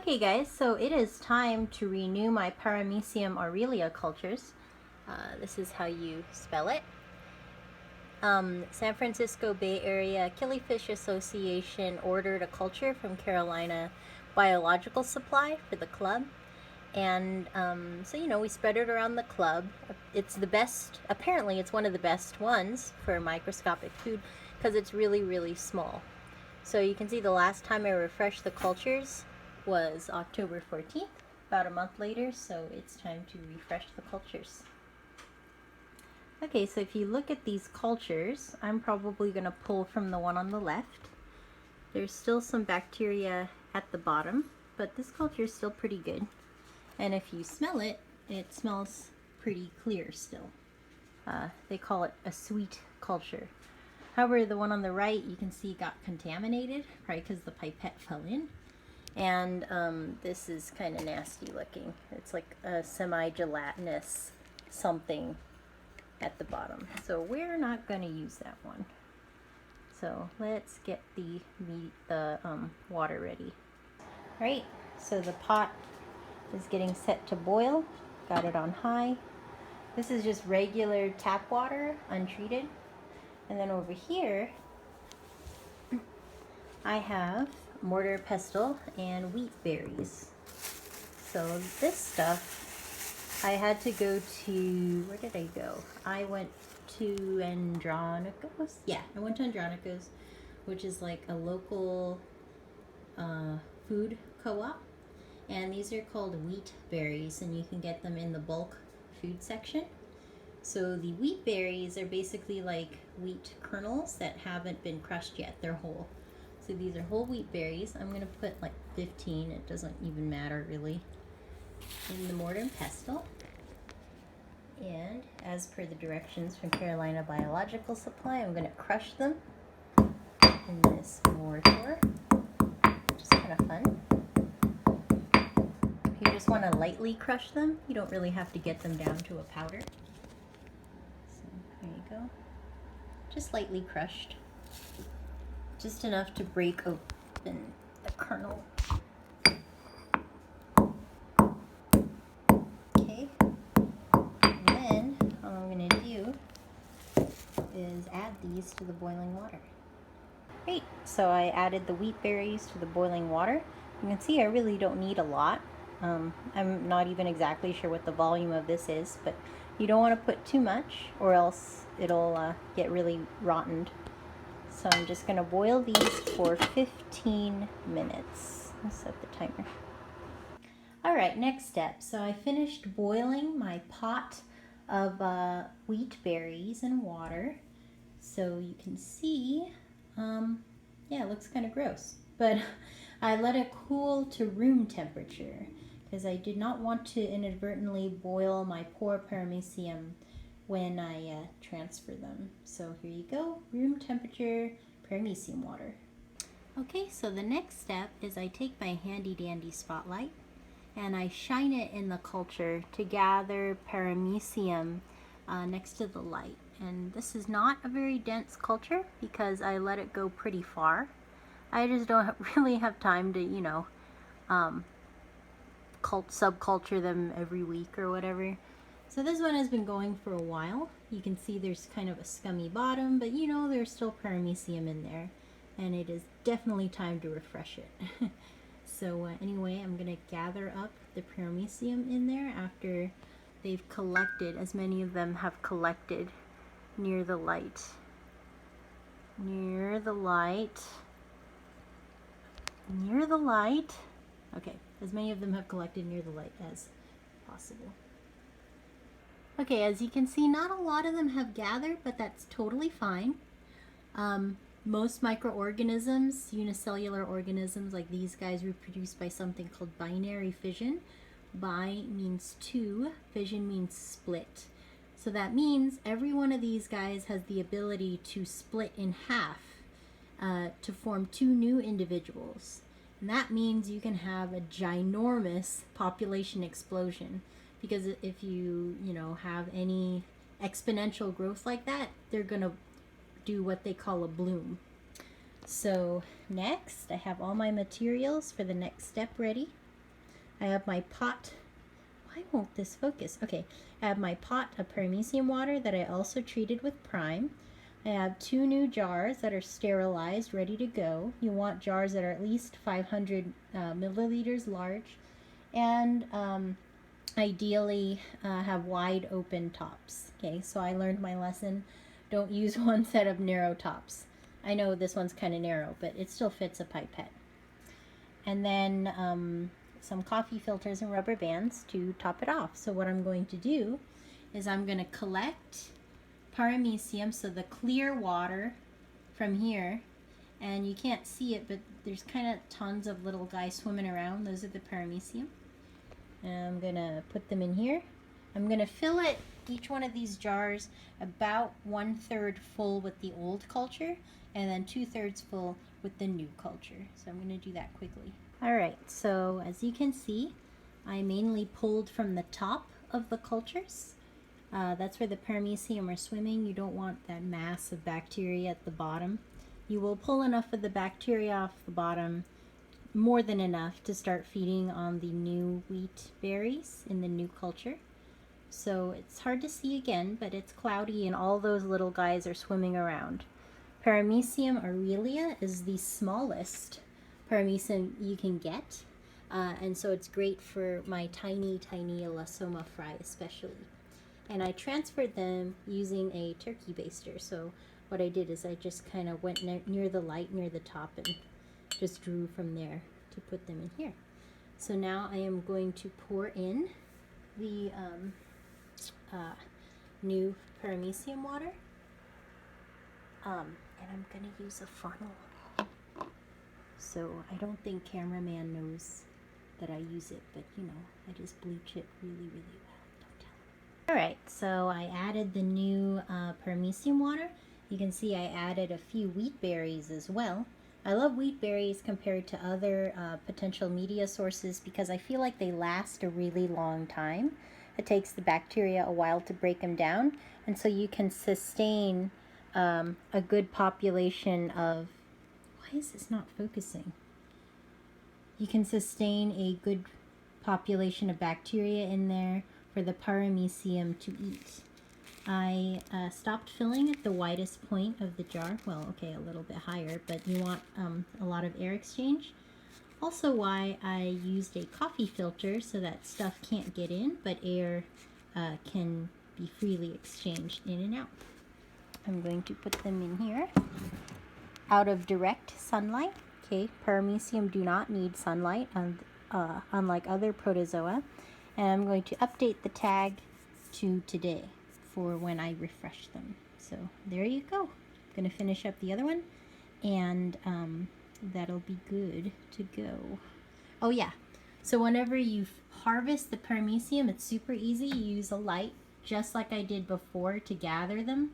Okay guys, so it is time to renew my Paramecium aurelia cultures. This is how you spell it. San Francisco Bay Area Killifish Association ordered a culture from Carolina Biological Supply for the club. And so, we spread it around the club. It's the best, apparently it's one of the best ones for microscopic food because it's really, really small. So you can see the last time I refreshed the cultures was October 14th, about a month later, so it's time to refresh the cultures. Okay, so if you look at these cultures, I'm probably going to pull from the one on the left. There's still some bacteria at the bottom, but this culture is still pretty good. And if you smell it, it smells pretty clear still. They call it a sweet culture. However, the one on the right, you can see got contaminated, probably because the pipette fell in. And this is kind of nasty looking. It's like a semi-gelatinous something at the bottom. So we're not going to use that one. So let's get the water ready. All right, so the pot is getting set to boil. Got it on high. This is just regular tap water, untreated. And then over here, I have mortar pestle and wheat berries. So this stuff, I had to go to, where did I go? I went to Andronico's. Yeah, I went to Andronico's, which is like a local food co-op. And these are called wheat berries, and you can get them in the bulk food section. So the wheat berries are basically like wheat kernels that haven't been crushed yet. They're whole. So these are whole wheat berries. I'm going to put like 15, it doesn't even matter really, in the mortar and pestle. And as per the directions from Carolina Biological Supply, I'm going to crush them in this mortar, which is kind of fun. You just want to lightly crush them. You don't really have to get them down to a powder. So there you go. Just lightly crushed. Just enough to break open the kernel. Okay. And then all I'm going to do is add these to the boiling water. Great. So I added the wheat berries to the boiling water. You can see I really don't need a lot. I'm not even exactly sure what the volume of this is, but you don't want to put too much or else it'll get really rotten. So I'm just going to boil these for 15 minutes. I'll set the timer. All right, next step. So I finished boiling my pot of wheat berries and water. So you can see, yeah, it looks kind of gross, but I let it cool to room temperature because I did not want to inadvertently boil my poor Paramecium when I transfer them. So here you go, room temperature Paramecium water. Okay, so the next step is I take my handy dandy spotlight and I shine it in the culture to gather Paramecium next to the light. And this is not a very dense culture because I let it go pretty far. I just don't really have time to, subculture them every week or whatever. So this one has been going for a while. You can see there's kind of a scummy bottom, but there's still Paramecium in there. And it is definitely time to refresh it. So anyway, I'm going to gather up the Paramecium in there after they've collected, as many of them have collected near the light. Near the light. Near the light. Okay, as many of them have collected near the light as possible. Okay, as you can see, not a lot of them have gathered, but that's totally fine. Most microorganisms, unicellular organisms like these guys, reproduce by something called binary fission. Bi means two, fission means split. So that means every one of these guys has the ability to split in half to form two new individuals. And that means you can have a ginormous population explosion. Because if you, have any exponential growth like that, they're going to do what they call a bloom. So next, I have all my materials for the next step ready. I have my pot. Why won't this focus? Okay, I have my pot of Paramecium water that I also treated with Prime. I have 2 new jars that are sterilized, ready to go. You want jars that are at least 500 milliliters large, and ideally have wide open tops. Okay, so I learned my lesson. Don't use one set of narrow tops. I know this one's kind of narrow, but it still fits a pipette. And then some coffee filters and rubber bands to top it off. So what I'm going to do is I'm going to collect Paramecium, so the clear water from here, and you can't see it, but there's kind of tons of little guys swimming around. Those are the Paramecium. And I'm going to put them in here. I'm going to fill it, each one of these jars, about 1/3 full with the old culture, and then 2/3 full with the new culture. So I'm going to do that quickly. Alright, so as you can see, I mainly pulled from the top of the cultures. That's where the Paramecium are swimming. You don't want that mass of bacteria at the bottom. You will pull enough of the bacteria off the bottom, more than enough to start feeding on the new wheat berries in the new culture. So it's hard to see again, but it's cloudy and all those little guys are swimming around. Paramecium aurelia is the smallest Paramecium you can get, and so it's great for my tiny elastoma fry especially. And I transferred them using a turkey baster. So what I did is I just kind of went near the light, near the top, and just drew from there to put them in here. So now I am going to pour in the new Paramecium water. And I'm going to use a funnel. So I don't think cameraman knows that I use it, but you know, I just bleach it really well. Alright, so I added the new Paramecium water. You can see I added a few wheat berries as well. I love wheat berries compared to other potential media sources because I feel like they last a really long time. It takes the bacteria a while to break them down, and so you can sustain a good population of... Why is this not focusing? You can sustain a good population of bacteria in there for the Paramecium to eat. I stopped filling at the widest point of the jar. Well, okay, a little bit higher, but you want a lot of air exchange. Also why I used a coffee filter so that stuff can't get in, but air can be freely exchanged in and out. I'm going to put them in here out of direct sunlight. Okay, Paramecium do not need sunlight, unlike other protozoa. And I'm going to update the tag to today for when I refresh them. So there you go. I'm going to finish up the other one, and that'll be good to go. Oh yeah, so whenever you harvest the Paramecium, it's super easy. You use a light, just like I did before, to gather them.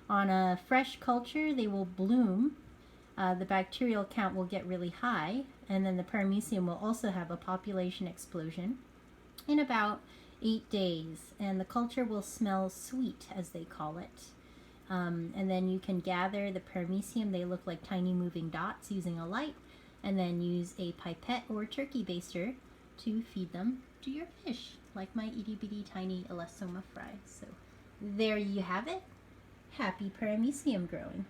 On a fresh culture, they will bloom. The bacterial count will get really high, and then the Paramecium will also have a population explosion in about 8 days, and the culture will smell sweet, as they call it. And then you can gather the Paramecium. They look like tiny moving dots using a light, and then use a pipette or turkey baster to feed them to your fish, like my itty bitty tiny elastoma fry. So there you have it. Happy Paramecium growing.